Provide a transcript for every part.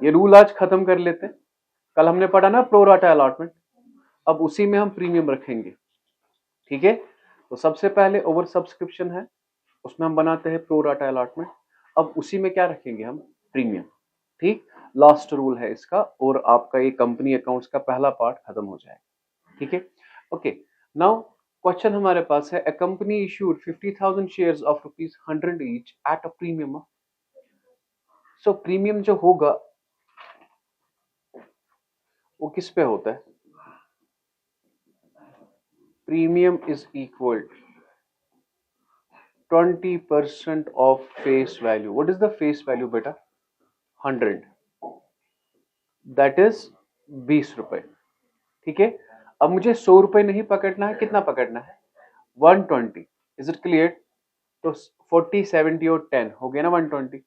ये रूल आज खत्म कर लेते हैं। कल हमने पढ़ा ना प्रो राटा अलॉटमेंट, अब उसी में हम प्रीमियम रखेंगे। ठीक है, तो सबसे पहले ओवर सब्सक्रिप्शन है, उसमें हम बनाते हैं प्रो राटा अलॉटमेंट। अब उसी में क्या रखेंगे हम, प्रीमियम। ठीक, लास्ट रूल है इसका, और आपका ये कंपनी अकाउंट्स का पहला पार्ट खत्म हो जाएगा। ठीक है, ओके। नाउ क्वेश्चन हमारे पास है, a company issued 50,000 shares of ₹100 each at a premium of. So premium जो होगा वो किस पे होता है? Premium is equal 20% of face value. What is the face value बेटा? 100, दैट इज 20 रुपए। ठीक है, अब मुझे 100 रुपए नहीं पकड़ना है, कितना पकड़ना है? 120। Is it clear? तो 40, 70 और 10 हो गया ना 120।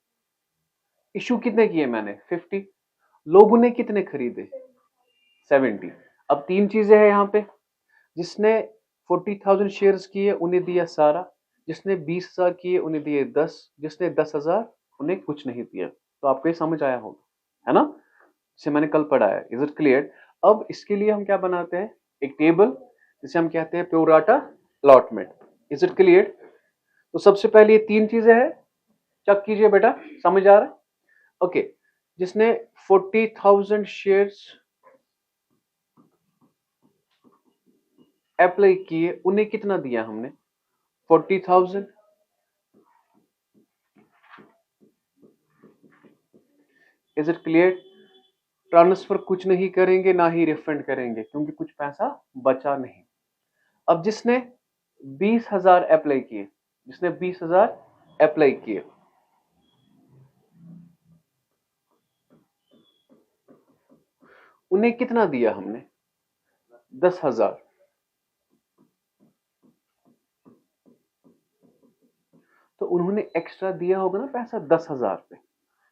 इशू कितने किए मैंने? 50। लोगों ने कितने खरीदे? 70। अब तीन चीजें हैं यहाँ पे, जिसने 40,000 शेयर्स किए उन्हें दिया सारा, जिसने 20,000 किए उन्हें दिए 10, जिसने 10,000 उन्हें कुछ नहीं दिया। तो आपको ये समझ आया होगा, है ना, जिसे मैंने कल पढ़ा है। Is it clear? अब इसके लिए हम क्या बनाते हैं, एक टेबल, जिसे हम कहते हैं pro rata allotment. Is it clear? तो सबसे पहले ये तीन चीजें हैं, चेक कीजिए बेटा, समझ आ रहा है? ओके, जिसने 40,000 शेयर्स अप्लाई किए उन्हें कितना दिया हमने? 40,000। Is it clear? ट्रांसफर कुछ नहीं करेंगे, ना ही रिफंड करेंगे, क्योंकि कुछ पैसा बचा नहीं। अब जिसने 20,000 अप्लाई किए, जिसने 20,000 अप्लाई किए, उन्हें कितना दिया हमने? 10,000। तो उन्होंने एक्स्ट्रा दिया होगा ना पैसा 10,000 पे,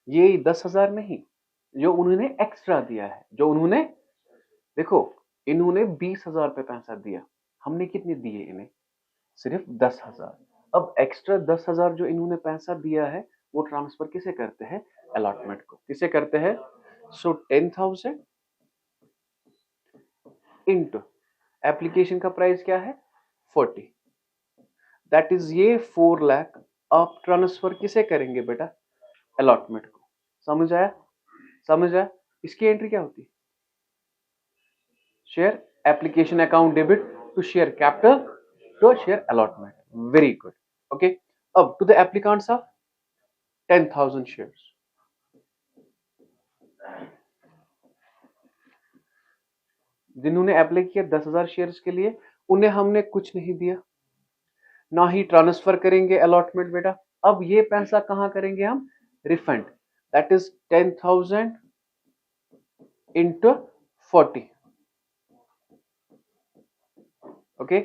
ये 10,000 नहीं, जो उन्होंने एक्स्ट्रा दिया है, जो उन्होंने, देखो इन्होंने 20,000 पे पैसा दिया, हमने कितने दिए इन्हें? सिर्फ 10,000। अब एक्स्ट्रा 10,000 जो इन्होंने पैसा दिया है वो ट्रांसफर किसे करते हैं? अलॉटमेंट को। किसे करते हैं? सो 10,000 इंटू एप्लीकेशन का प्राइस क्या है? 40, दैट इज ये 4 लाख। आप ट्रांसफर किसे करेंगे बेटा? अलॉटमेंट को। समझ आया? समझ आया? इसकी एंट्री क्या होती है? Share application account debit to share capital to share allotment. Very good, okay. अब to the applicants of 10,000 shares, जिन्होंने अप्लाई किया 10,000 शेयर्स के लिए, उन्हें हमने कुछ नहीं दिया, ना ही ट्रांसफर करेंगे अलॉटमेंट बेटा। अब ये पैसा कहां करेंगे हम? Refund, that is 10,000 into 40। Okay,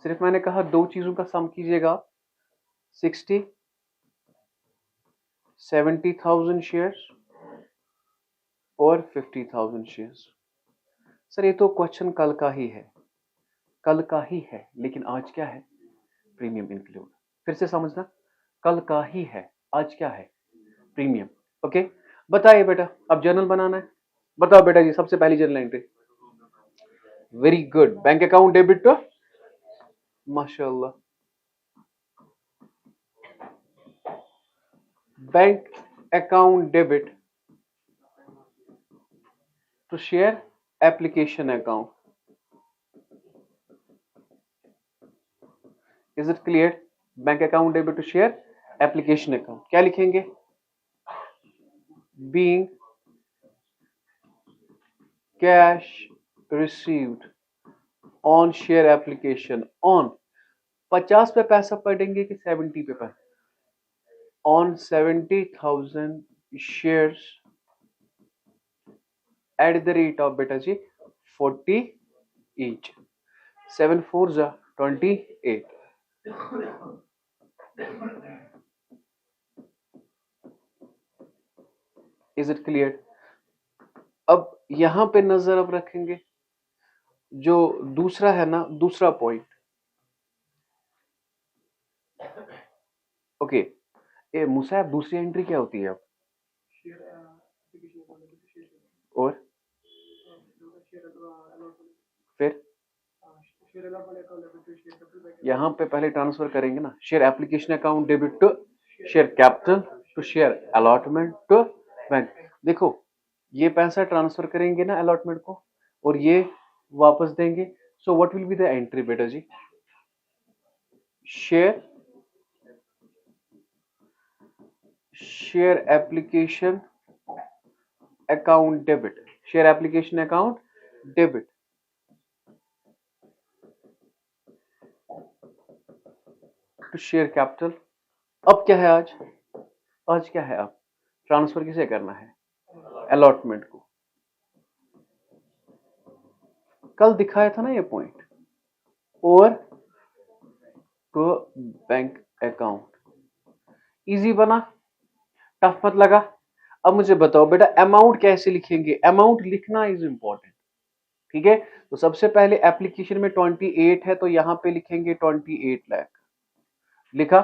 सिर्फ मैंने कहा दो चीजों का सम कीजिएगा, 60, 70,000 शेयर्स और 50,000 शेयर्स। सर ये तो क्वेश्चन कल का ही है, कल का ही है, लेकिन आज क्या है? Premium include. फिर से समझना, कल का ही है, आज क्या है? प्रीमियम। ओके, बताइए बेटा, अब जर्नल बनाना है। बताओ बेटा जी, सबसे पहली journal entry. Very good, bank account debit to, माशाल्लाह, bank account debit to share application account. Is it clear? Bank account debit to share application account, क्या लिखेंगे? Being cash received on share application. On 50 पे पैसा पड़ेंगे कि 70 पे पैसा? On 70,000 shares at the rate of बेटा जी 40 each, 7 4 जा 28। Is it clear? अब यहां पे नजर अब रखेंगे, जो दूसरा है ना, दूसरा पॉइंट। ओके, ए मुसाब, दूसरी एंट्री क्या होती है? अब फिर यहाँ पे पहले ट्रांसफर करेंगे ना, share application account debit to share capital to share allotment to bank. देखो ये पैसा ट्रांसफर करेंगे ना अलॉटमेंट को, और ये वापस देंगे। So what will be the entry बेटा जी? Share application account debit, share application account debit to share capital. अब क्या है आज क्या है? अब ट्रांसफर किसे करना है? अलॉटमेंट को। कल दिखाया था ना ये पॉइंट, और टू बैंक अकाउंट। इजी बना, टफ मत लगा। अब मुझे बताओ बेटा अमाउंट कैसे लिखेंगे? अमाउंट लिखना इज इंपॉर्टेंट, ठीक है। तो सबसे पहले एप्लीकेशन में 28 है, तो यहां पे लिखेंगे 28 लाख। लिखा।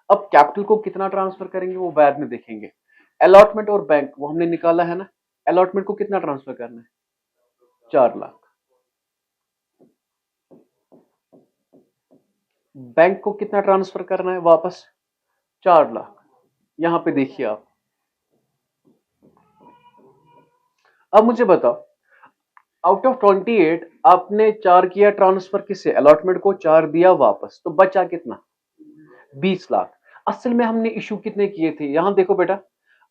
अब कैपिटल को कितना ट्रांसफर करेंगे वो बाद में देखेंगे। अलॉटमेंट और बैंक वो हमने निकाला है ना। अलॉटमेंट को कितना ट्रांसफर करना है? 4 लाख। बैंक को कितना ट्रांसफर करना है वापस? 4 लाख। यहां पे देखिए आप। अब मुझे बताओ आउट ऑफ 28 आपने 4 किया ट्रांसफर किसे? अलॉटमेंट को। 4 दिया वापस, तो बचा कितना? 20 लाख। असल में हमने इशू कितने किए थे? यहां देखो बेटा,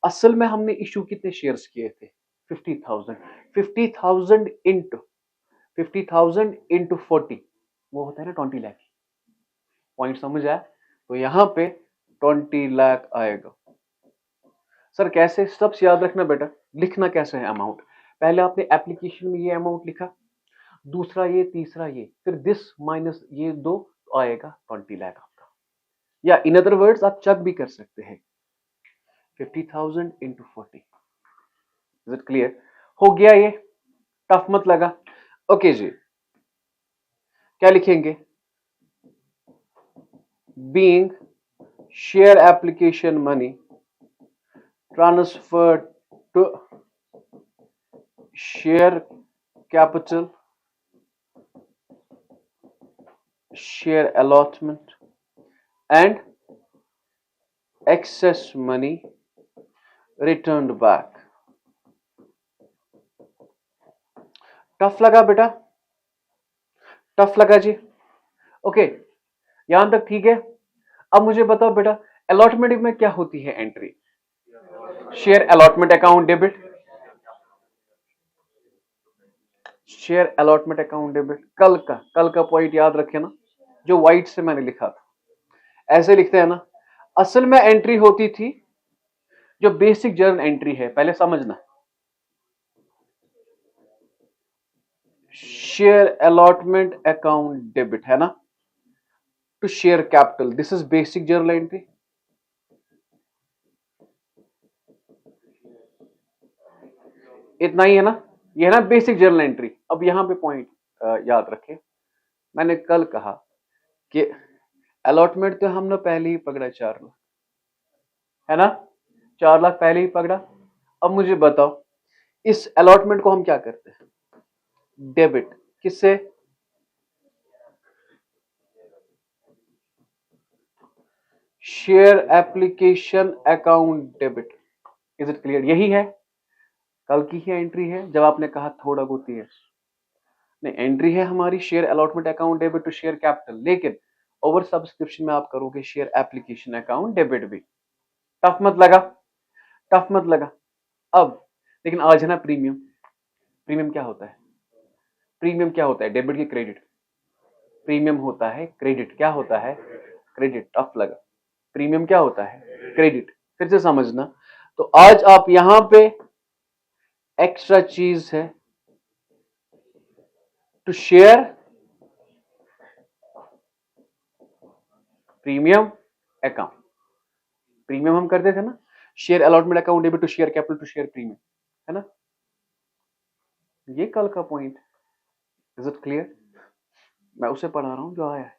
असल में हमने इशू कितने शेयर्स किए थे? 50,000। 50,000 इंटू 50,000 इंटू 40 वो होता है ना 20 लाख। पॉइंट समझ आया? तो यहां पे 20 लाख आएगा। सर कैसे? स्टेप्स याद रखना बेटा। लिखना कैसे है अमाउंट? पहले आपने एप्लीकेशन में ये अमाउंट लिखा, दूसरा ये, तीसरा ये, फिर दिस माइनस ये दो, तो आएगा 20 लाख आपका। या इन अदर वर्ड्स आप चेक भी कर सकते हैं 50,000 इंटू 40। Is it clear? हो गया ये? टफ मत लगा। ओके जी, क्या लिखेंगे? Being share application money transferred to share capital, share allotment and excess money returned back। Tough लगा बेटा? टफ लगा जी? ओके, यहां तक ठीक है। अब मुझे बताओ बेटा अलॉटमेंट में क्या होती है entry? Share allotment account debit, share allotment account debit. कल का पॉइंट याद रखे ना, जो व्हाइट से मैंने लिखा था। ऐसे लिखते हैं ना। असल में एंट्री होती थी जो बेसिक जर्नल एंट्री है, पहले समझना। शेयर अलॉटमेंट अकाउंट डेबिट है ना, to share capital, this is basic journal entry. इतना ही है ना, ये है ना बेसिक जर्नल एंट्री। अब यहां पे पॉइंट याद रखें, मैंने कल कहा कि अलॉटमेंट तो हमने पहले ही पकड़ा 4 लाख, है ना। 4 लाख पहले ही पकड़ा। अब मुझे बताओ इस अलॉटमेंट को हम क्या करते हैं? डेबिट किससे? Share application account debit. Is it clear? यही है, कल की ही एंट्री है जब आपने कहा थोड़ा बहुत है। नहीं, एंट्री है हमारी share allotment account debit to share capital, लेकिन ओवर सब्सक्रिप्शन में आप करोगे शेयर एप्लीकेशन अकाउंट डेबिट भी। टफ मत लगा? टफ मत लगा। अब लेकिन आज है ना प्रीमियम। प्रीमियम क्या होता है? प्रीमियम क्या होता है? डेबिट की क्रेडिट? प्रीमियम होता है क्रेडिट। क्या होता है? क्रेडिट। टफ लगा? प्रीमियम क्या होता है? क्रेडिट। फिर से समझना। तो आज आप यहां पे एक्स्ट्रा चीज है to share premium account. Premium हम करते थे ना, share allotment account debit to share capital to share premium, है ना। ये कल का पॉइंट। Is it clear? मैं उसे पढ़ा रहा हूं जो आया है,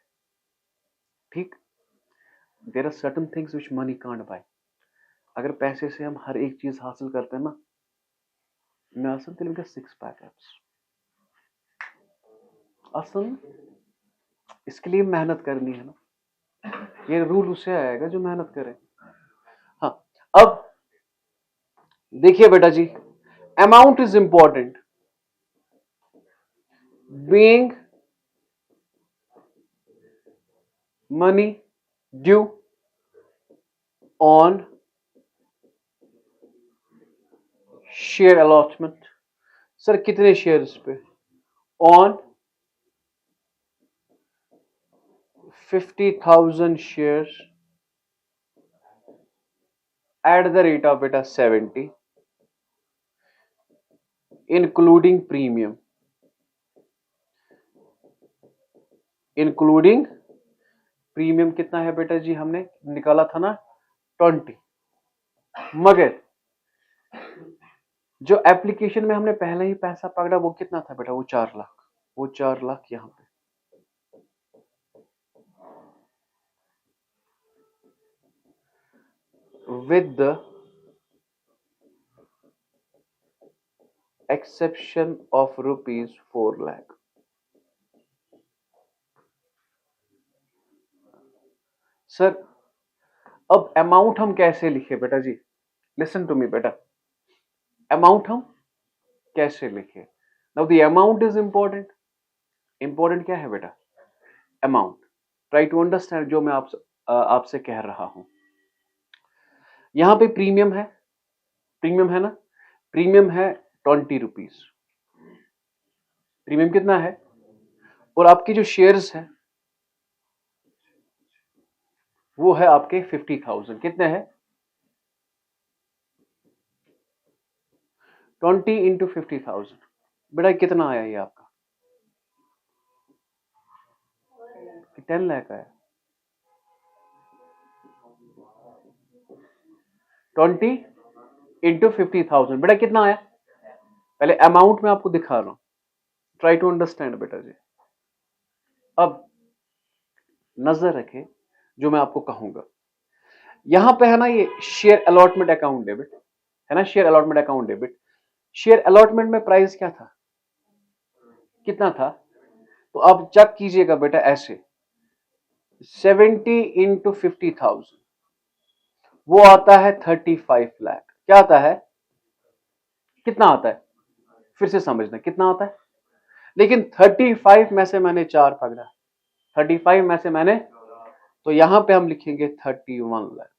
ठीक। There are certain things which money can't buy. अगर पैसे से हम हर एक चीज हासिल करते हैं ना, मैं असम तेल 6 पैक एप्स असल इसके लिए मेहनत करनी है ना, ये रूल उससे आएगा जो मेहनत करे। हाँ, अब देखिए बेटा जी, amount is important, being money due on share allotment. Sir कितने शेयर्स पे? On 50,000 shares at the rate of beta 70 including premium, including premium कितना है बेटा जी, हमने निकाला था ना 20, मगर जो एप्लीकेशन में हमने पहले ही पैसा पकड़ा वो कितना था बेटा, वो 4 लाख, वो 4 लाख यहां पे with the exception of rupees 4 lakh। Sir अब अमाउंट हम कैसे लिखे बेटा जी, लिसन टू मी बेटा, अमाउंट हम कैसे लिखे? Now the amount is important, important क्या है बेटा, अमाउंट। ट्राई टू अंडरस्टैंड जो मैं आपसे कह रहा हूं। यहां पे प्रीमियम है, प्रीमियम है ना, प्रीमियम है 20 रुपीज, प्रीमियम कितना है, और आपकी जो शेयर्स है वो है आपके 50,000, कितने हैं, 20 इंटू 50,000, बेटा कितना आया ये आपका, 10 लाख आया। 20 इंटू 50,000 बेटा कितना आया, पहले अमाउंट में आपको दिखा रहा हूं, ट्राई टू अंडरस्टैंड बेटा जी। अब नजर रखें जो मैं आपको कहूंगा, यहां पे है ना ये शेयर अलॉटमेंट अकाउंट डेबिट है ना, share allotment account debit, share allotment में प्राइस क्या था, कितना था, तो आप चेक कीजिएगा बेटा ऐसे, 70 इंटू 50,000 वो आता है 35 लाख, क्या आता है, कितना आता है, फिर से समझना कितना आता है, लेकिन 35 में से मैंने 4 पकड़ा, 35 में से मैंने, तो यहां पे हम लिखेंगे 31 लाख।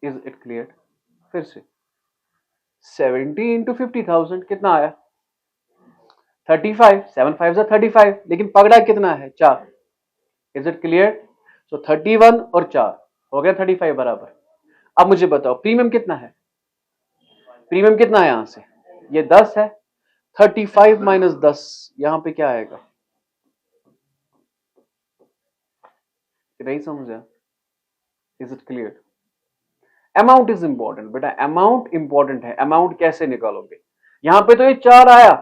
Is it clear? फिर से 70 इंटू 50,000 कितना आया, 35, 7 5 35, लेकिन पकड़ा कितना है, 4। Is it clear? सो 31 और 4 हो गया 35 बराबर। अब मुझे बताओ प्रीमियम कितना है, प्रीमियम कितना है, यहां से ये 10 है, 35 माइनस 10 यहां पे क्या आएगा, नहीं समझा? Is it clear? Amount is important बेटा, अमाउंट इंपॉर्टेंट है, अमाउंट कैसे निकालोगे, यहां पे तो ये 4 आया,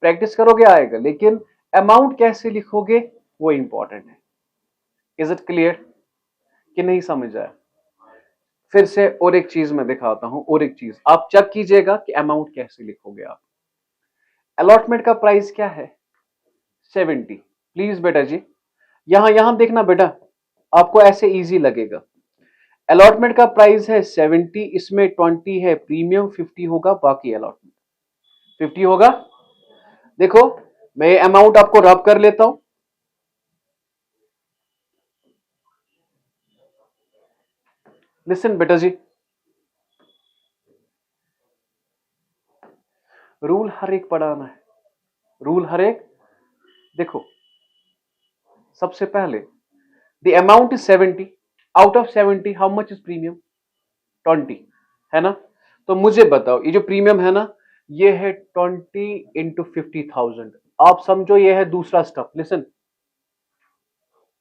प्रैक्टिस करोगे आएगा, लेकिन अमाउंट कैसे लिखोगे वो इंपॉर्टेंट है। इज इट क्लियर कि नहीं समझ आया? फिर से और एक चीज मैं दिखाता हूं, और एक चीज आप चेक कीजिएगा कि अमाउंट कैसे लिखोगे आप। अलॉटमेंट का प्राइस क्या है, 70, प्लीज बेटा जी यहां यहां देखना बेटा, आपको ऐसे इजी लगेगा। अलॉटमेंट का प्राइस है 70, इसमें 20 है प्रीमियम, 50 होगा बाकी अलॉटमेंट, 50 होगा। देखो मैं ये अमाउंट आपको रब कर लेता हूं, लिसन बेटा जी, रूल हर एक पढ़ाना है, रूल हर एक, देखो सबसे पहले the amount is 70, out of 70 how much is premium, 20 है ना, तो मुझे बताओ ये जो प्रीमियम है ना ये है 20 इंटू 50,000, आप समझो ये है दूसरा स्टेप, लिसन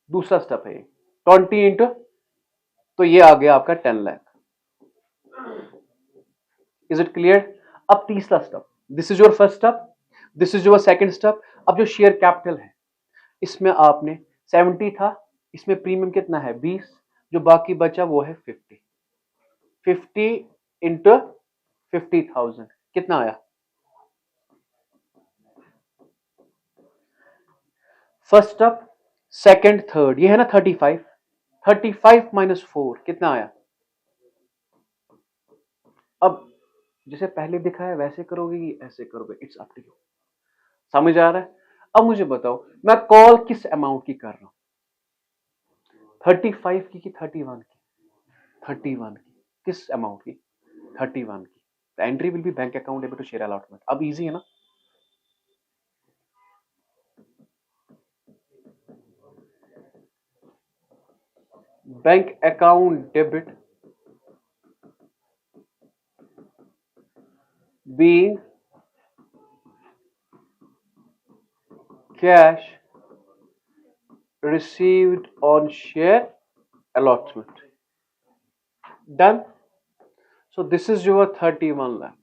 दूसरा स्टेप है ये 20 इंटू, तो ये आ गया आपका 10 लाख। Is it clear? अब तीसरा step, this is your first step, this is your second step. अब जो शेयर कैपिटल है इसमें आपने 70 था, इसमें प्रीमियम कितना है 20, जो बाकी बचा वो है 50, 50 इंटू 50,000 कितना आया, फर्स्ट अप, सेकंड, थर्ड, ये है ना 35। 35 माइनस 4 कितना आया? अब जैसे पहले दिखाया वैसे करोगे कि ऐसे करोगे, इट्स अप टू यू। समझ आ रहा है? अब मुझे बताओ मैं कॉल किस अमाउंट की कर रहा हूं, 35 की कि 31 की? 31 की। किस अमाउंट की? 31 की। The entry will be bank account debit to share allotment. अब इजी है ना? Bank account debit being cash received on share allotment. Done. So this is your 31 lakh.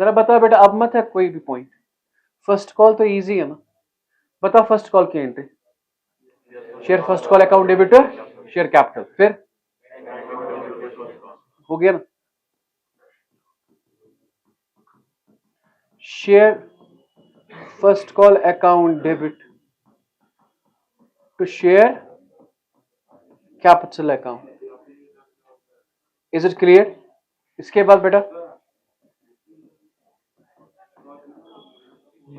जरा बताओ बेटा, अब मत है कोई भी पॉइंट। फर्स्ट कॉल तो इजी है ना? बताओ फर्स्ट कॉल की entry, share first call account debit share capital, फिर हो गया ना? Share first call account debit to share capital account. Is it clear? इसके बाद बेटा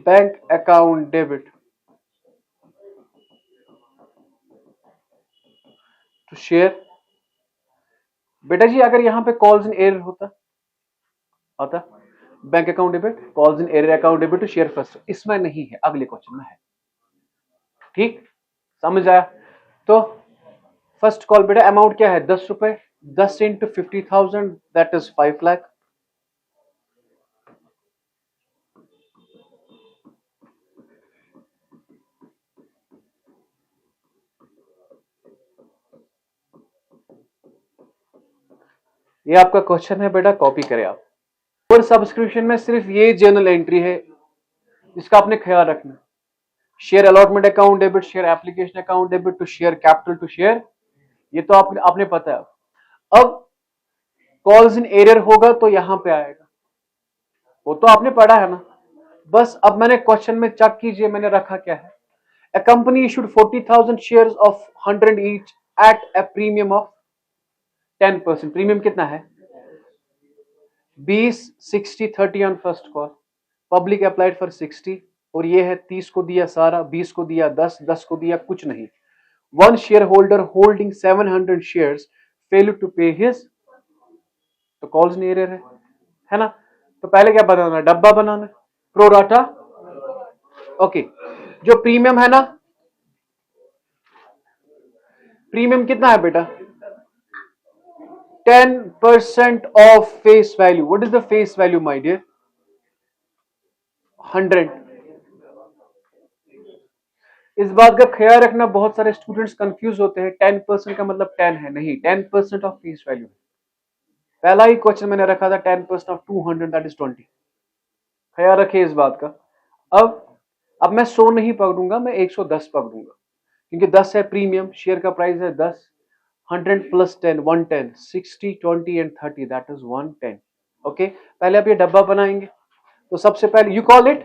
bank account debit to share. बेटा जी अगर यहां पे कॉल्स इन एरर होता, आता bank account debit calls in arrear account debit to share first, इसमें नहीं है, अगले क्वेश्चन में है। ठीक, समझ आया? तो फर्स्ट कॉल बेटा अमाउंट क्या है? 10 रुपए। 10 इंटू 50,000 दैट इज 5 लाख। ये आपका क्वेश्चन है बेटा, कॉपी करें आप। और सब्सक्रिप्शन में सिर्फ ये जर्नल एंट्री है जिसका आपने ख्याल रखना। Share allotment account debit, share application account debit to share capital to share, ये तो आपने पता है। अब कॉल्स इन एरर होगा तो यहां पे आएगा, वो तो आपने पढ़ा है ना। बस अब मैंने क्वेश्चन में चेक कीजिए मैंने रखा क्या है। A company issued 40,000 shares of 100 each at a premium of 10%। Premium कितना है? 20, 60, 30 on first call. Public applied for 60 और ये है 30 को दिया सारा, 20 को दिया 10, 10 को दिया कुछ नहीं। One share holder holding 700 shares fail to pay his, तो कॉल्स नहीं एरर है ना? तो पहले क्या बनाना? डब्बा बनाना, प्रोराटा। ओके, जो प्रीमियम है ना, प्रीमियम कितना है बेटा? 10% of face value. What is the face value, my dear? 100। इस बात का ख्याल रखना, बहुत सारे स्टूडेंट्स कंफ्यूज होते हैं। 10% का मतलब 10 है, नहीं, 10% ऑफ फेस वैल्यू। पहला ही क्वेश्चन मैंने रखा था 10% ऑफ 200 दैट इज 20। ख्याल रखिए इस बात का। अब मैं 100 नहीं पकड़ूंगा, मैं 110 पकड़ूंगा क्योंकि 10 है प्रीमियम, शेयर का प्राइस है 10। 100 plus 10 110, 60, 20 and 30 that is 110। Okay, पहले आप ये डब्बा बनाएंगे। तो सबसे पहले you call it,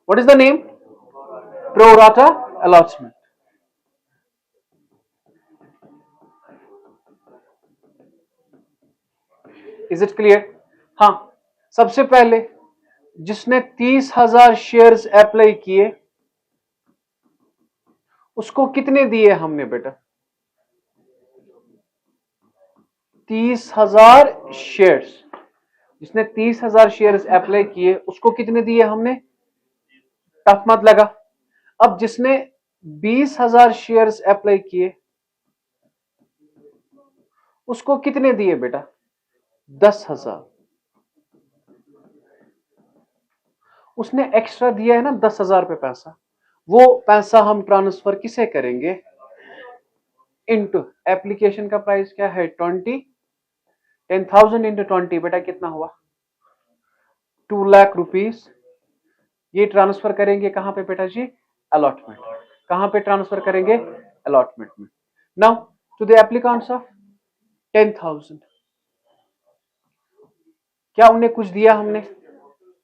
what is the name? Pro rata allotment. Is it clear? हाँ, सबसे पहले जिसने 30,000 शेयर्स अप्लाई किए उसको कितने दिए हमने बेटा? 30,000 शेयर्स। जिसने 30,000 शेयर्स अप्लाई किए उसको कितने दिए हमने? टफ मत लगा। अब जिसने 20,000 शेयर्स अप्लाई किए उसको कितने दिए बेटा? 10,000। उसने एक्स्ट्रा दिया है ना 10,000 पे पैसा, वो पैसा हम ट्रांसफर किसे करेंगे? इनटू एप्लीकेशन का प्राइस क्या है? 20। 10,000 इंटू 20 बेटा कितना हुआ? 2 लाख रुपीस। ये ट्रांसफर करेंगे कहां पे बेटा जी? अलॉटमेंट। कहां पे ट्रांसफर करेंगे? अलॉटमेंट में। Now to the applicants of 10,000, क्या उन्हें कुछ दिया हमने?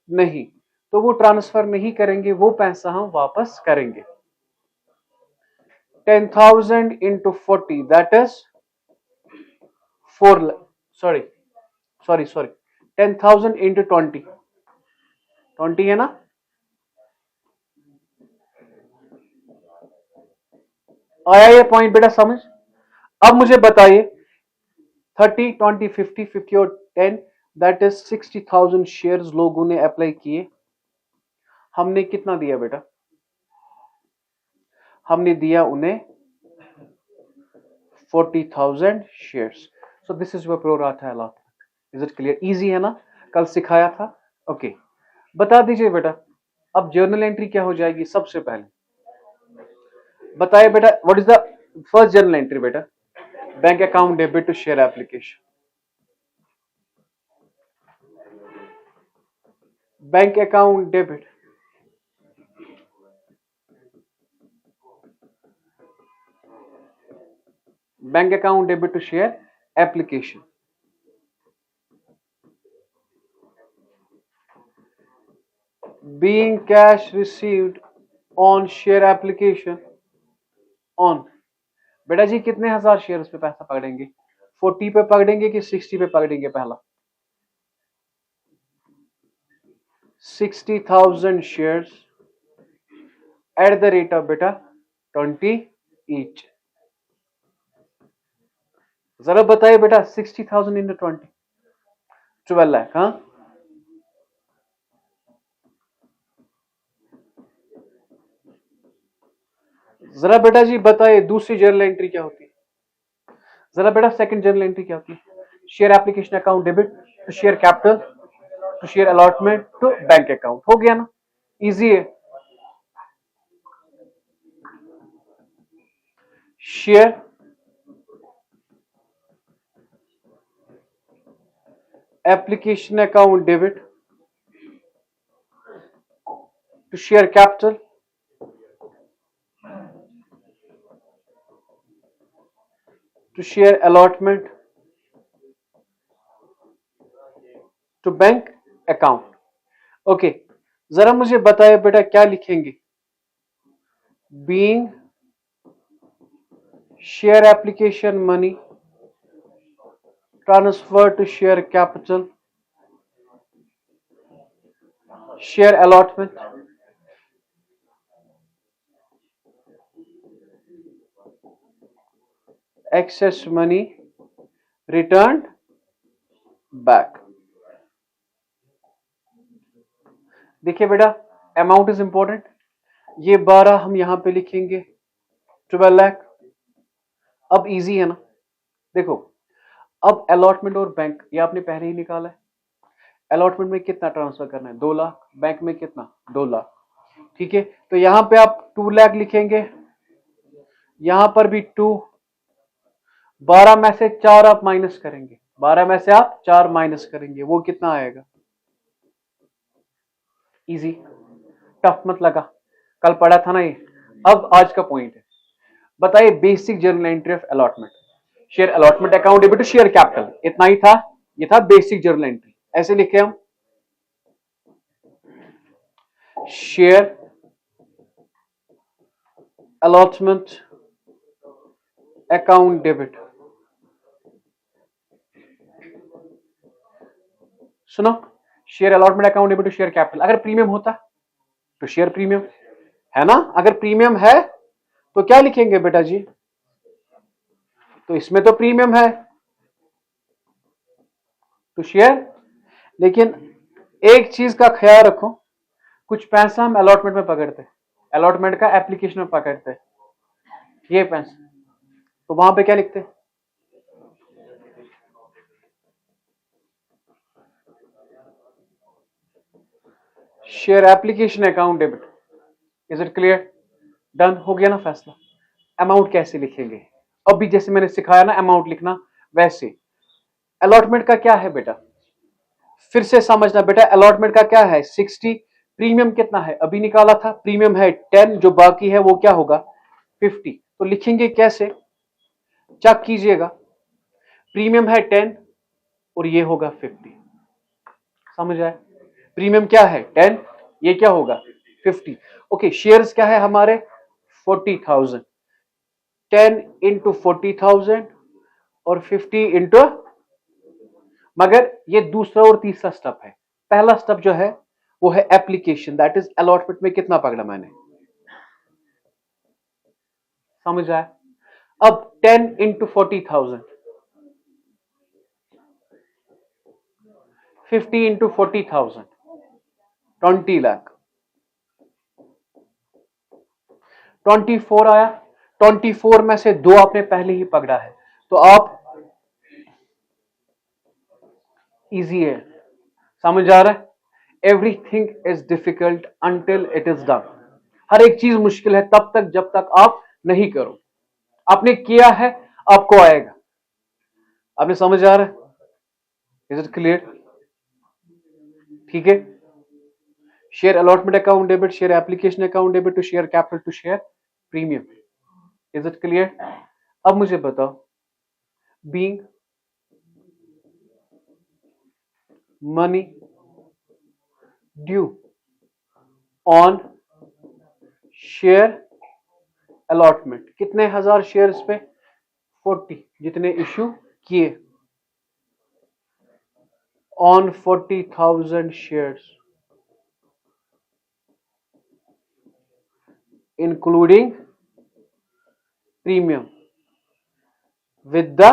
नहीं। तो वो ट्रांसफर नहीं करेंगे, वो पैसा हम वापस करेंगे। 10,000 into 40 that is 4 sorry 10,000 into 20 है ना। आया ये पॉइंट बेटा समझ। अब मुझे बताइए 30 20 50 50 और 10 दैट इज 60,000 शेयर्स लोगों ने अप्लाई किए। हमने कितना दिया बेटा? हमने दिया उन्हें 40,000 shares. So this is your pro rata allotment. Is it clear? Easy है ना, कल सिखाया था। ओके बता दीजिए बेटा अब जर्नल एंट्री क्या हो जाएगी। सबसे पहले बताइए बेटा what is the first journal entry बेटा? Bank account debit to share application. Bank account debit bank account debit to share application. being cash received on share application on। बेटा जी कितने हजार शेयर पे पैसा पकड़ेंगे? 40 पे पकड़ेंगे कि 60 पे पकड़ेंगे? पहला 60,000 shares at the rate of बेटा 20 ईच। जरा बताइए बेटा 60,000 इंटू 20 12 लाख। हाँ जरा बेटा जी बताइए दूसरी जर्नल एंट्री क्या होती है? जरा बेटा सेकंड जर्नल एंट्री क्या होती है? Share application account debit to share capital to share allotment to bank account. हो गया ना, इजी है। Share application account debit to share capital to share allotment to bank account. Okay जरा मुझे बताए बेटा क्या लिखेंगे? Being share application money transfer to share capital share allotment excess money returned back। देखिए बेटा अमाउंट इज इंपॉर्टेंट। ये 12 हम यहां पे लिखेंगे 12 लाख। अब इजी है ना, देखो अब अलॉटमेंट और बैंक ये आपने पहले ही निकाला है। अलॉटमेंट में कितना ट्रांसफर करना है? 2 लाख। बैंक में कितना? 2 लाख। ठीक है तो यहां पे आप 2 लाख लिखेंगे, यहां पर भी 2। 12 में से 4 आप माइनस करेंगे, 12 में से आप 4 माइनस करेंगे, वो कितना आएगा? इजी, टफ मत लगा, कल पढ़ा था ना ये। अब आज का पॉइंट है, बताइए basic journal entry of allotment. Share allotment account debit to share capital, इतना ही था, ये था बेसिक जर्नल एंट्री। ऐसे लिखे हम शेयर अलॉटमेंट अकाउंट डेबिट। सुनो share allotment account debit to share capital. अगर प्रीमियम होता तो शेयर प्रीमियम है ना, अगर प्रीमियम है तो क्या लिखेंगे बेटा जी? तो इसमें तो प्रीमियम है तो शेयर। लेकिन एक चीज का ख्याल रखो, कुछ पैसा हम अलॉटमेंट में पकड़ते, अलॉटमेंट का एप्लीकेशन में पकड़ते, ये पैसा, तो वहां पे क्या लिखते? Share application account debit. Is it clear? Done हो गया ना फैसला। अमाउंट कैसे लिखेंगे? अभी जैसे मैंने सिखाया ना अमाउंट लिखना, वैसे अलॉटमेंट का क्या है बेटा, फिर से समझना बेटा। अलॉटमेंट का क्या है? 60। प्रीमियम कितना है? अभी निकाला था, प्रीमियम है 10, जो बाकी है वो क्या होगा? 50। तो लिखेंगे कैसे? चेक कीजिएगा, प्रीमियम है 10 और ये होगा 50। समझ आए? प्रीमियम क्या है? 10 ये क्या होगा 50। ओके, शेयर्स क्या है हमारे 40,000, 10 इंटू 40,000 और 50 इंटू, मगर ये दूसरा और तीसरा स्टेप है। पहला स्टेप जो है वो है एप्लीकेशन, दैट इज अलॉटमेंट में कितना पकड़ा मैंने, समझ आया। अब 10 इंटू 40,000, 50 इंटू 40,000, 20 लाख, 24 आया। 24 में से दो आपने पहले ही पकड़ा है, तो आप इजी है, समझ आ रहा है। Everything is difficult until it is done. हर एक चीज मुश्किल है तब तक जब तक आप नहीं करो। आपने किया है, आपको आएगा। आपने समझ आ रहा है, इज इट क्लियर? ठीक है। Share allotment account debit, share application account debit to share capital to share premium, is it clear? अब मुझे बताओ, being money due on share allotment, कितने हजार शेयर्स पे 40, जितने इश्यू किए on 40,000 shares including premium with the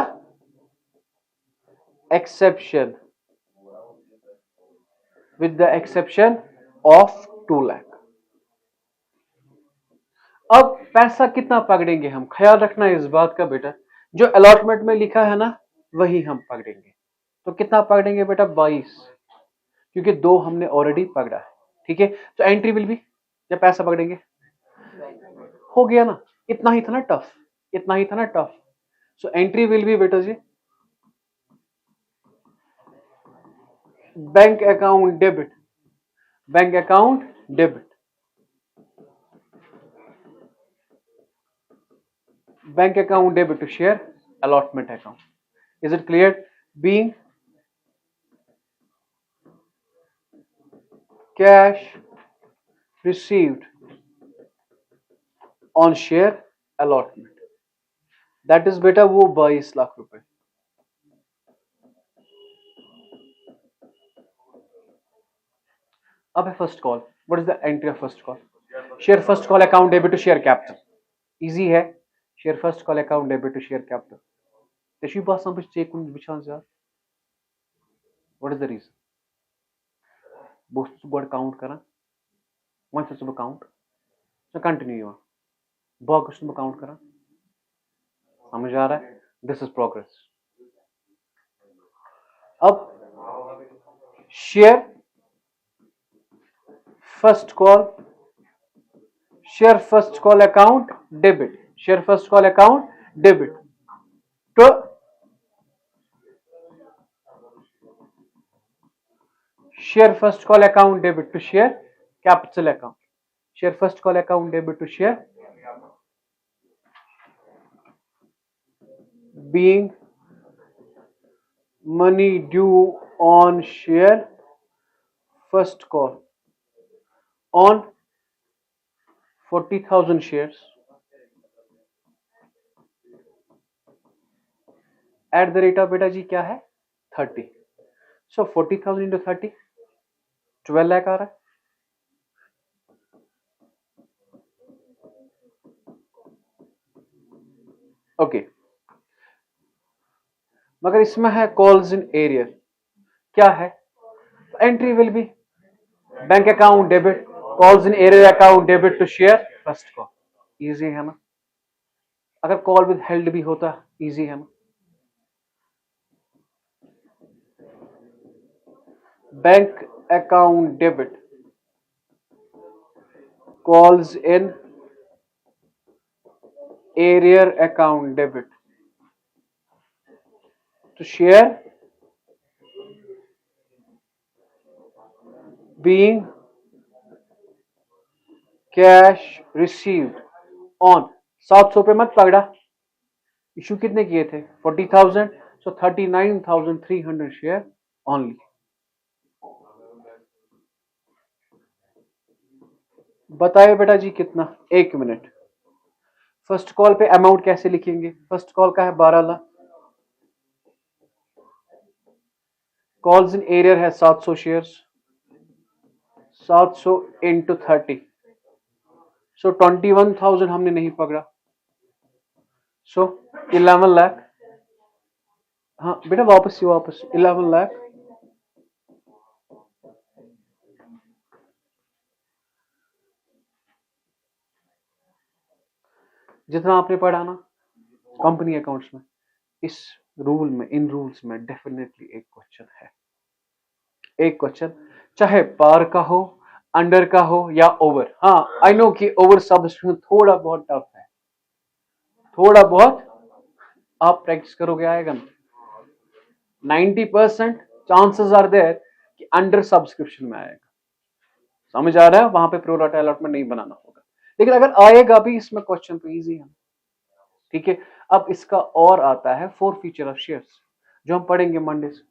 exception of 2 lakh. अब पैसा कितना पकड़ेंगे हम, ख्याल रखना इस बात का बेटा, जो अलॉटमेंट में लिखा है ना वही हम पकड़ेंगे। तो कितना पकड़ेंगे बेटा 22, क्योंकि दो हमने ऑलरेडी पकड़ा है। ठीक है, तो एंट्री विल भी, जब पैसा पकड़ेंगे हो गया ना, इतना ही था ना टफ, इतना ही था ना tough. So entry will be बेटा जी bank account debit, bank account debit, bank account debit to share allotment account. Is it clear? Being cash received on share allotment, that is बेटा वो 22 लाख रुपए। अब है first call, what is the entry of first call? Share first call account debit to share capital, easy है। Share first call account debit to share capital, तेशी बात समझ चेक कुन बिछान जा, व्हाट इज द रीजन? बोस्ट बोर्ड काउंट करा, वन से सुबह काउंट, सो कंटिन्यू हुआ, बहुत कुछ काउंट करा, समझ आ रहा है? This is progress. अब share first call, share first call account debit, share first call account debit तो share first call account debit to share capital account, share first call account debit to share being money due on share first call on 40,000 shares at the rate of बेटा जी क्या है 30, so 40,000 into 30 12 lakh आ रहा है। Okay, मगर इसमें है calls in arrear, क्या है? Entry will be bank account debit, calls in arrear account debit to share first call, easy है ना। अगर कॉल विद हेल्ड भी होता इजी है ना। Bank account debit calls in arrear account debit to share being cash received on 700 पे मत पकड़ा, इशू कितने किए थे 40,000, so 39,300 शेयर ओनली। बताइए बेटा जी कितना, 1 मिनट। फर्स्ट कॉल पे अमाउंट कैसे लिखेंगे? फर्स्ट कॉल का है 12 लाख, कॉल्स इन एरियर है 700 शेयर्स, 700 इंटू 30, सो 21,000 हमने नहीं पकड़ा, सो 11 लाख। हाँ बेटा वापस 11 लाख जितना आपने पढ़ा ना कंपनी अकाउंट्स में, इस रूल में, इन रूल्स में डेफिनेटली एक क्वेश्चन है, एक क्वेश्चन, चाहे पार का हो, अंडर का हो या ओवर। हाँ आई नो कि ओवर सब्सक्रिप्शन थोड़ा बहुत टफ है, थोड़ा बहुत आप प्रैक्टिस करोगे आएगा ना। 90% चांसेस आर देयर कि अंडर सब्सक्रिप्शन में आएगा, समझ आ रहा है? वहां पे प्रोराटा अलॉटमेंट नहीं बनाना होगा, लेकिन अगर आएगा भी इसमें क्वेश्चन तो इजी है, ठीक है। अब इसका और आता है फोर फीचर ऑफ शेयर्स जो हम पढ़ेंगे मंडे से।